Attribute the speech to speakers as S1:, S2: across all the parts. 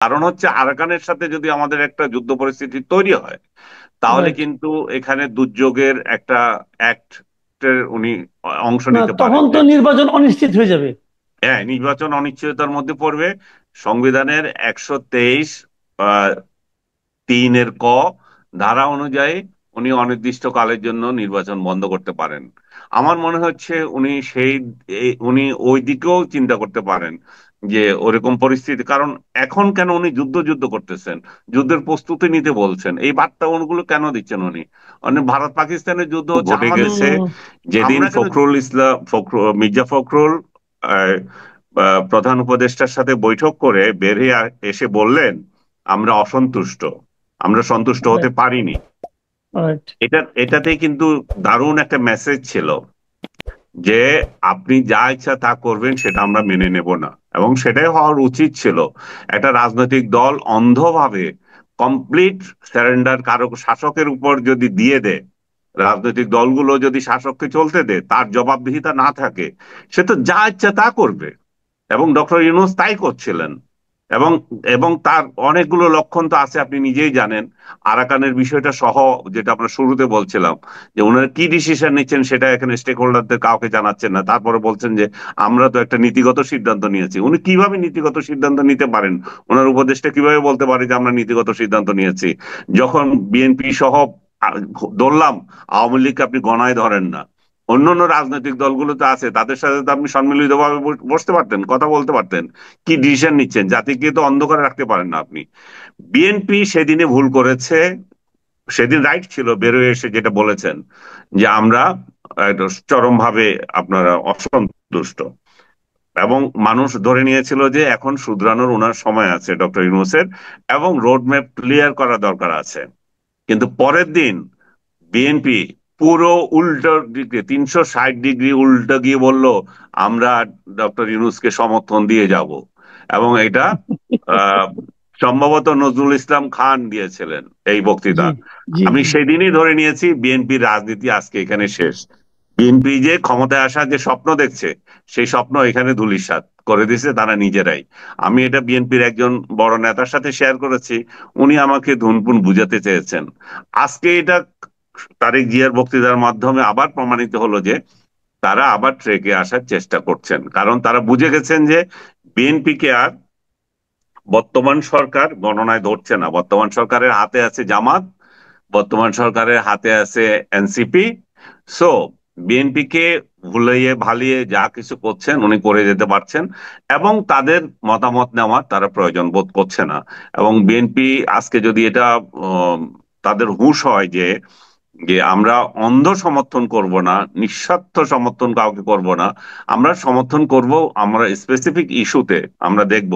S1: কারণ হচ্ছে আরাকানের সাথে যদি আমাদের একটা যুদ্ধ পরিস্থিতি তৈরি হয়, তাহলে
S2: রাইট।
S1: কিন্তু এখানে দুর্যোগের একটা অ্যাক্টের উনি অংশ
S2: না,
S1: নিতে পারেন।
S2: তখন তো নির্বাচন অনিশ্চিত হয়ে যাবে।
S1: হ্যাঁ, নির্বাচন অনিশ্চয়তার মধ্যে পড়বে। সংবিধানের 123 তিনের ক ধারা অনুযায়ী উনি অনির্দিষ্টকালের জন্য নির্বাচন বন্ধ করতে পারেন। আমার মনে হচ্ছে উনি উনি ওই দিকেও চিন্তা করতে পারেন যে ওরকম পরিস্থিতি, কারণ এখন কেন উনি যুদ্ধ যুদ্ধ করতেছেন, যুদ্ধের প্রস্তুতি নিতে বলছেন, এই বার্তা ওগুলো কেন দিচ্ছেন উনি? মানে ভারত পাকিস্তানের যুদ্ধ হচ্ছে ঘটে
S2: হুম,
S1: গেছে
S2: হুম।
S1: যেদিন
S2: আমরা কেন।
S1: মির্জা ফখরুল আহ, প্রধান উপদেষ্টার সাথে বৈঠক করে বের হয়ে এসে বললেন, আমরা অসন্তুষ্ট, আমরা সন্তুষ্ট হতে পারিনি।
S2: রাইট।
S1: এটাতেই কিন্তু দারুণ একটা মেসেজ ছিল যে আপনি যা ইচ্ছা তা করবেন, সেটা আমরা মেনে নেব না। এবং সেটাই হওয়ার উচিত ছিল। একটা রাজনৈতিক দল অন্ধভাবে কমপ্লিট স্যারেন্ডার কারো শাসকের উপর যদি দিয়ে দেয়, রাজনৈতিক দলগুলো যদি শাসককে চলতে দেয়, তার জবাবদিহিতা না থাকে, সে তো যা ইচ্ছা তা করবে। এবং ডক্টর ইউনূস তাই করছিলেন। এবং এবং তার অনেকগুলো লক্ষণ তো আছে, আপনি নিজেই জানেন। আরাকানের বিষয়টা সহ, যেটা আমরা শুরুতে বলছিলাম, যে ওনারা কি ডিসিশন নিচ্ছেন সেটা এখানে স্টেক হোল্ডারদের কাউকে জানাচ্ছেন না, তারপরে বলছেন যে আমরা তো একটা নীতিগত সিদ্ধান্ত নিয়েছি। উনি কিভাবে নীতিগত সিদ্ধান্ত নিতে পারেন? ওনার উপদেষ্টা কিভাবে বলতে পারে যে আমরা নীতিগত সিদ্ধান্ত নিয়েছি, যখন বিএনপি সহ আ, ধরলাম আওয়ামী লীগকে আপনি গণায় ধরেন না? অন্য অন্য রাজনৈতিক দলগুলো তো আছে, তাদের সাথে তো আপনি সম্মিলিতভাবে বসতে পারতেন, কথা বলতে পারতেন। কি ডিসিশন নিচ্ছেন? জাতিকে তো অন্ধকারে রাখতে পারেন না আপনি। বিএনপি সেদিনে ভুল করেছে। সেদিন রাইট ছিল বেরোয় এসে যেটা বলেছেন, যে আমরা চরমভাবে আপনারা অসন্তুষ্ট। এবং মানুষ ধরে নিয়েছিল যে এখন শুধরানোর ওনার সময় আছে ডক্টর ইউনূসের, এবং রোড ম্যাপ ক্লিয়ার করা দরকার আছে। কিন্তু পরের দিন বিএনপি পুরো উল্টো দিকে 360 ডিগ্রি উল্টো গিয়ে বলল, আমরা ডক্টর ইউনূসকে সমর্থন দিয়ে যাব। এবং এটা আহ, সম্ভবত নজরুল ইসলাম খান দিয়েছিলেন এই
S2: জি,
S1: বক্তৃতা।
S2: জি,
S1: আমি
S2: জি।
S1: সেদিনই ধরে নিয়েছি বিএনপির রাজনীতি আজকে এখানে শেষ। বিএনপি যে ক্ষমতায় আসার যে স্বপ্ন দেখছে, সেই স্বপ্ন এখানে ধূলিসাৎ করে দিয়েছে তারা নিজেরাই। আমি এটা বিএনপির একজন বড় নেতার সাথে শেয়ার করেছি, উনি আমাকে ধুনপুন বুঝাতে চেয়েছেন। আজকে এটা তারেক জিয়ার বক্তৃতার মাধ্যমে আবার প্রমাণিত হলো যে তারা আবার ট্রেকে আসার চেষ্টা করছেন, কারণ তারা বুঝে গেছেন যে বিএনপি কে আর বর্তমান সরকার গণনায় ধরছে না। বর্তমান সরকারের হাতে আছে জামাত, বর্তমান সরকারের হাতে আছে এনসিপি। সো বিএনপি কে ভুলিয়ে ভালিয়ে যা কিছু করছেন উনি করে যেতে পারছেন, এবং তাদের মতামত নেওয়ার তারা প্রয়োজন বোধ করছে না। এবং বিএনপি আজকে যদি এটা উম, তাদের হুঁশ হয় যে যে আমরা অন্ধ সমর্থন করব না, নিঃস্বার্থ সমর্থন কাউকে করব না, আমরা সমর্থন করব আমরা স্পেসিফিক ইস্যুতে আমরা দেখব।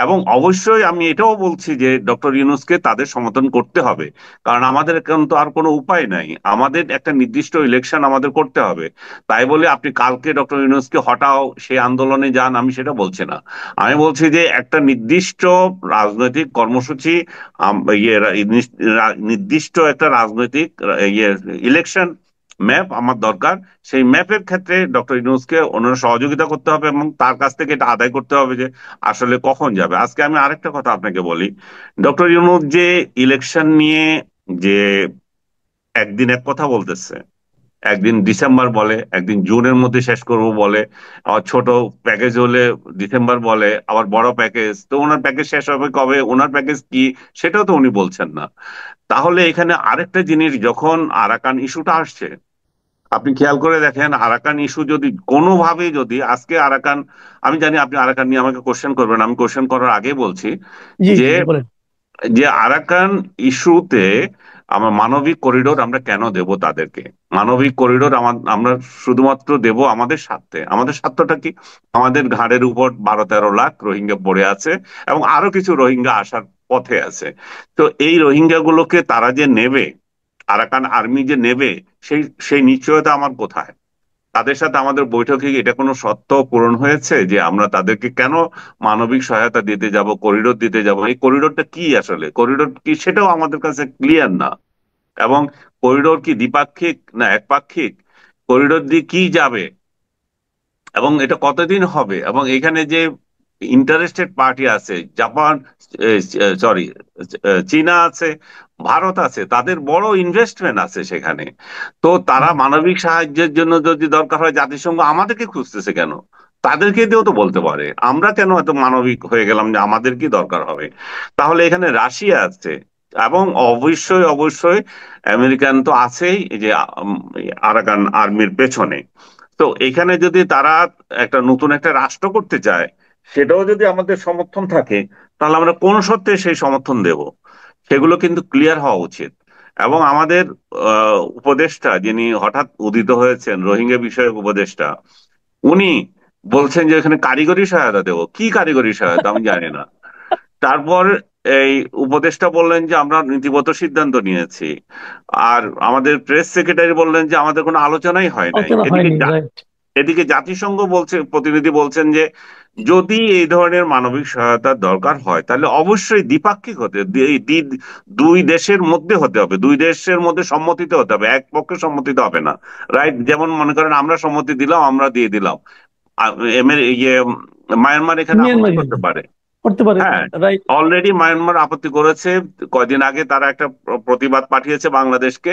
S1: এবং অবশ্যই আমি এটাও বলছি যে ডক্টর ইউনূসকে তাদের সমর্থন করতে হবে, কারণ আমাদের এখন তো আর কোনো উপায় নাই, আমাদের একটা নির্দিষ্ট ইলেকশন আমাদের করতে হবে। তাই বলে আপনি কালকে ডক্টর ইউনূসকে হটাও সেই আন্দোলনে যান, আমি সেটা বলছি না। আমি বলছি যে একটা নির্দিষ্ট রাজনৈতিক কর্মসূচি, নির্দিষ্ট একটা রাজনৈতিক ইয়ে ইলেকশন ম্যাপ আমার দরকার। সেই ম্যাপের ক্ষেত্রে ডক্টর ইউনূসকে অন্যান্য সহযোগিতা করতে হবে, এবং তার কাছ থেকে এটা আদায় করতে হবে যে আসলে কখন যাবে। আজকে আমি আরেকটা কথা আপনাকে বলি, ডক্টর ইউনূস যে ইলেকশন নিয়ে যে একদিন এক কথা বলতেছে, একদিন ডিসেম্বর বলে, একদিন জুনের মধ্যে শেষ করব বলে, আবার ছোট প্যাকেজ হলে ডিসেম্বর বলে, আবার বড় প্যাকেজ, তো ওনার প্যাকেজ শেষ হবে কবে, ওনার প্যাকেজ কি, সেটাও তো উনি বলছেন না। তাহলে এখানে আরেকটা জিনিস, যখন আরাকান ইস্যুটা আসছে, আপনি খেয়াল করে দেখেন আরাকান ইস্যু যদি কোনোভাবে যদি আজকে আরাকান, আমি জানি আপনি আরাকান নিয়ে আমাকে কোশ্চেন করবেন, আমি কোশ্চেন করার আগে বলছি
S2: জি,
S1: যে
S2: জি, জি, বলেন।
S1: যে আরাকান ইস্যুতে আমরা মানবিক করিডোর আমরা কেন দেব তাদেরকে? মানবিক করিডোর আমরা শুধুমাত্র দেব আমাদের স্বার্থে। আমাদের স্বার্থটা কি? আমাদের ঘাড়ের উপর 12-13 লাখ রোহিঙ্গা পড়ে আছে, এবং আরো কিছু রোহিঙ্গা আসার পথে আছে। তো এই রোহিঙ্গা গুলোকে তারা যে নেবে, আরাকান আর্মি যে নেবে, সেই সেই নিশ্চয়তা আমার কোথায়? তাদের সাথে আমাদের বৈঠকে কি এটা কোনো শর্ত পূরণ হয়েছে যে আমরা তাদেরকে কেন মানবিক সহায়তা দিতে যাব, করিডোর দিতে যাব? এই করিডোরটা কি, আসলে করিডোর কি সেটাও আমাদের কাছে ক্লিয়ার না। এবং করিডোর কি দ্বিপাক্ষিক না একপাক্ষিক? করিডোর দিয়ে কি যাবে, এবং এটা কতদিন হবে? এবং এখানে যে ইন্টারেস্টেড পার্টি আছে, জাপান, সরি, চীনা আছে, ভারত আছে, তাদের বড় ইনভেস্টমেন্ট আছে সেখানে। তো তারা মানবিক সাহায্যের জন্য যদি দরকার হয়, জাতিসংঘ আমাদেরকে খুঁজতেছে কেন? তাদেরকে দিয়েও তো বলতে পারে। আমরা কেন এত মানবিক হয়ে গেলাম যে আমাদের কি দরকার হবে? তাহলে এখানে রাশিয়া আছে, এবং অবশ্যই অবশ্যই আমেরিকান তো আছেই, এই যে আরাকান আর্মির পেছনে। তো এখানে যদি তারা একটা নতুন একটা রাষ্ট্র করতে চায়, সেটাও যদি আমাদের সমর্থন থাকে, তাহলে আমরা কোন শর্তে সেই সমর্থন দেব, সেগুলো কিন্তু ক্লিয়ার হওয়া উচিত। এবং আমাদের উপদেষ্টা, যিনি হঠাৎ উদিত হয়েছেন, রোহিঙ্গা বিষয়ক উপদেষ্টা, উনি বলছেন যে এখানে কারিগরি সহায়তা দেবো। কি কারিগরি সহায়তা আমি জানি না। তারপর এই উপদেষ্টা বললেন যে আমরা নীতিগত সিদ্ধান্ত নিয়েছি। আর আমাদের প্রেস সেক্রেটারি বললেন যে আমাদের কোনো আলোচনাই হয় নাই।
S2: আলোচনা
S1: এদিকে
S2: হয়নি, রাইট।
S1: এদিকে জাতিসংঘ বলছে, প্রতিনিধি বলছেন যে যদি এই ধরনের মানবিক সহায়তার দরকার হয়, তাহলে অবশ্যই দ্বিপাক্ষিক হতে, দুই দেশের মধ্যে হতে হবে, দুই দেশের মধ্যে সম্মতিতে হতে হবে, এক পক্ষে সম্মতিতে হবে না। রাইট? যেমন মনে করেন আমরা সম্মতি দিলাম, আমরা দিয়ে দিলাম, ইয়ে মায়ানমার এখানে আপত্তি
S2: মিয়ানমার
S1: করতে পারে।
S2: করতে পারে,
S1: হ্যাঁ,
S2: রাইট।
S1: অলরেডি মায়ানমার আপত্তি করেছে। কয়দিন আগে তারা একটা প্রতিবাদ পাঠিয়েছে বাংলাদেশকে।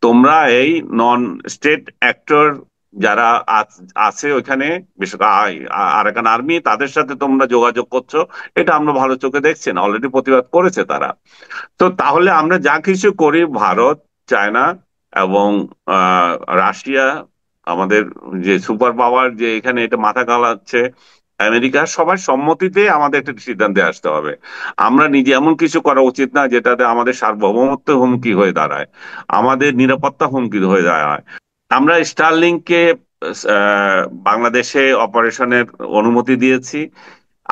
S1: তোমরা এই নন স্টেট অ্যাক্টর যারা আছে ওইখানে, বিশেষ করে আরাকান আর্মি, তাদের সাথে তোমরা যোগাযোগ করছো, এটা আমরা ভালো চোখে দেখছি না। অলরেডি প্রতিবাদ করেছে তারা। তো তাহলে আমরা যা কিছু করি, ভারত, চায়না এবং আহ রাশিয়া, আমাদের যে সুপার পাওয়ার যে এখানে এটা মাথা গালাচ্ছে, আমেরিকা, সবার সম্মতিতে আমাদের একটা সিদ্ধান্তে আসতে হবে। আমরা নিজে এমন কিছু করা উচিত না যেটাতে আমাদের সার্বভৌমত্ব হুমকি হয়ে দাঁড়ায়, আমাদের নিরাপত্তা হুমকি হয়ে দাঁড়ায়। আমরা স্টারলিংকে বাংলাদেশে অপারেশনের অনুমতি দিয়েছি।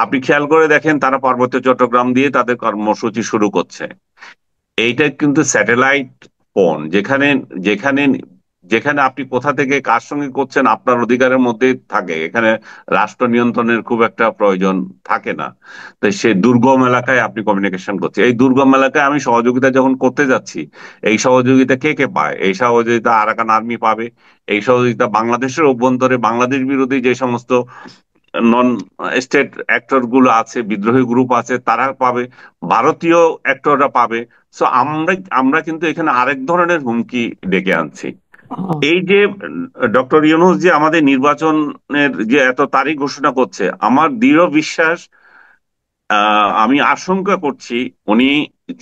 S1: আপনি খেয়াল করে দেখেন, তারা পার্বত্য চট্টগ্রাম দিয়ে তাদের কর্মসূচি শুরু করছে। এইটা কিন্তু স্যাটেলাইট ফোন, যেখানে যেখানে যেখানে আপনি কোথা থেকে কার সঙ্গে করছেন আপনার অধিকারের মধ্যেই থাকে। এখানে রাষ্ট্র নিয়ন্ত্রণের খুব একটা প্রয়োজন থাকে না। তো সেই দুর্গম এলাকায় আপনি কমিউনিকেশন করছে, এই দুর্গম এলাকায় আমি সহযোগিতা যখন করতে যাচ্ছি, এই সহযোগিতা কে কে পায়? এই সহযোগিতা আরাকান আর্মি পাবে। এই সহযোগিতা বাংলাদেশের অভ্যন্তরে বাংলাদেশ বিরোধী যে সমস্ত নন স্টেট অ্যাক্টর গুলো আছে, বিদ্রোহী গ্রুপ আছে, তারা পাবে। ভারতীয় অ্যাক্টররা পাবে। সো আমরা আমরা কিন্তু এখানে আরেক ধরনের হুমকি ডেকে আনছি।
S2: হ্যাঁ,
S1: এই যে ডক্টর ইউনূস যে আমাদের নির্বাচনের যে এত তারিখ ঘোষণা করছে, আমার দৃঢ় বিশ্বাস, আমি আশঙ্কা করছি উনি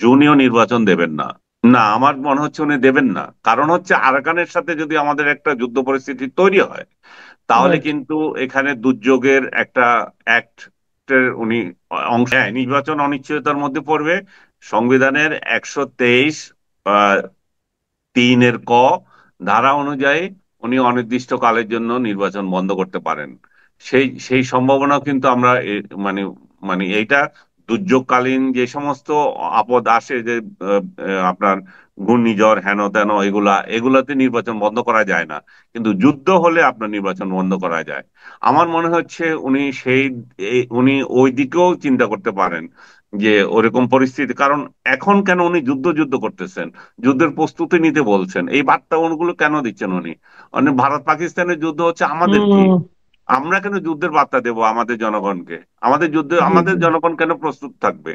S1: জুনেও নির্বাচন দেবেন না। না, আমার মনে হচ্ছে উনি দেবেন না। কারণ হচ্ছে আরাকানের সাথে যদি আমাদের একটা যুদ্ধ পরিস্থিতি তৈরি হয়, তাহলে
S2: রাইট।
S1: কিন্তু এখানে দুর্যোগের একটা অ্যাক্টের উনি অংশ। হ্যাঁ, নির্বাচন অনিশ্চয়তার মধ্যে পড়বে। সংবিধানের 123 3 ধারা অনুযায়ী উনি অনির্দিষ্টকালের জন্য নির্বাচন বন্ধ করতে পারেন। সেই সেই সম্ভাবনা কিন্তু আমরা মানে মানে এইটা দুর্যোগকালীন যে সমস্ত আপদ আসে, যে আপনার ঘূর্ণিঝড় হেন তেন, এগুলাতে নির্বাচন বন্ধ করা যায় না। কিন্তু যুদ্ধ হলে আপনার নির্বাচন বন্ধ করা যায়। আমার মনে হচ্ছে উনি উনি ওই দিকেও চিন্তা করতে পারেন, যে ওরকম পরিস্থিতি। কারণ এখন কেন উনি যুদ্ধ যুদ্ধ করতেছেন, যুদ্ধের প্রস্তুতি নিতে বলছেন, এই বার্তা ওগুলো কেন দিচ্ছেন উনি? মানে ভারত পাকিস্তানের যুদ্ধ হচ্ছে আমাদের কি?
S2: হুম।
S1: আমরা কেন যুদ্ধের বার্তা দেব আমাদের জনগণকে? আমাদের যুদ্ধে
S2: জি,
S1: আমাদের
S2: জি।
S1: জনগণ কেন প্রস্তুত থাকবে?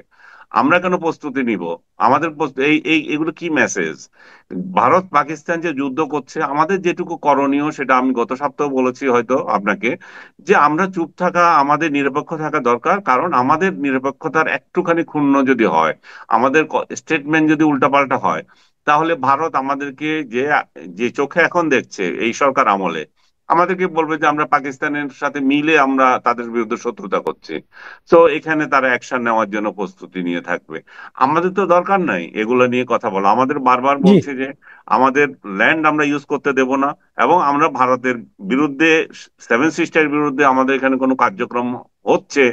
S1: আমরা কেন প্রস্তুতি নিব? আমাদের এই এই এগুলো কি মেসেজ? ভারত পাকিস্তান যে যুদ্ধ করছে, আমাদের যেটুকু করণীয়, সেটা আমি গত সপ্তাহ বলেছি হয়তো আপনাকে, যে আমরা চুপ থাকা, আমাদের নিরপেক্ষ থাকা দরকার। কারণ আমাদের নিরপেক্ষতার একটুখানি ক্ষুণ্ণ যদি হয়, আমাদের স্টেটমেন্ট যদি উল্টাপাল্টা হয়, তাহলে ভারত আমাদেরকে যে যে চোখে এখন দেখছে এই সরকার আমলে, আমাদেরকে বলবে যে আমরা পাকিস্তানের সাথে মিলে আমরা তাদের বিরুদ্ধে শত্রুতা করছি। তো এখানে তারা অ্যাকশন নেওয়ার জন্য প্রস্তুতি নিয়ে থাকবে। আমাদের তো দরকার নাই এগুলো নিয়ে কথা বলা। আমাদের বারবার
S2: জি।
S1: বলছে যে আমাদের ল্যান্ড আমরা ইউজ করতে দেব না, এবং আমরা ভারতের বিরুদ্ধে, সেভেন সিস্টার বিরুদ্ধে আমাদের এখানে কোনো কার্যক্রম হচ্ছে,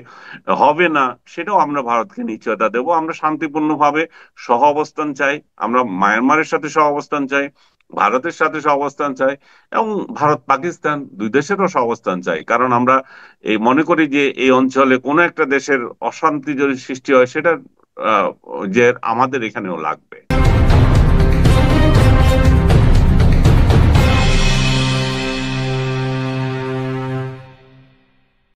S1: হবে না, সেটাও আমরা ভারতকে নিশ্চয়তা দেব। আমরা শান্তিপূর্ণভাবে সহ অবস্থান চাই। আমরা মায়ানমারের সাথে সহ অবস্থান চাই, ভারতের সাথে সহ অবস্থান চাই, এবং ভারত পাকিস্তান দুই দেশেরও সহ অবস্থান চাই। কারণ আমরা এই মনে করি যে এই অঞ্চলে কোনো একটা দেশের অশান্তি যদি সৃষ্টি হয়, সেটা আহ, যে আমাদের এখানেও লাগবে।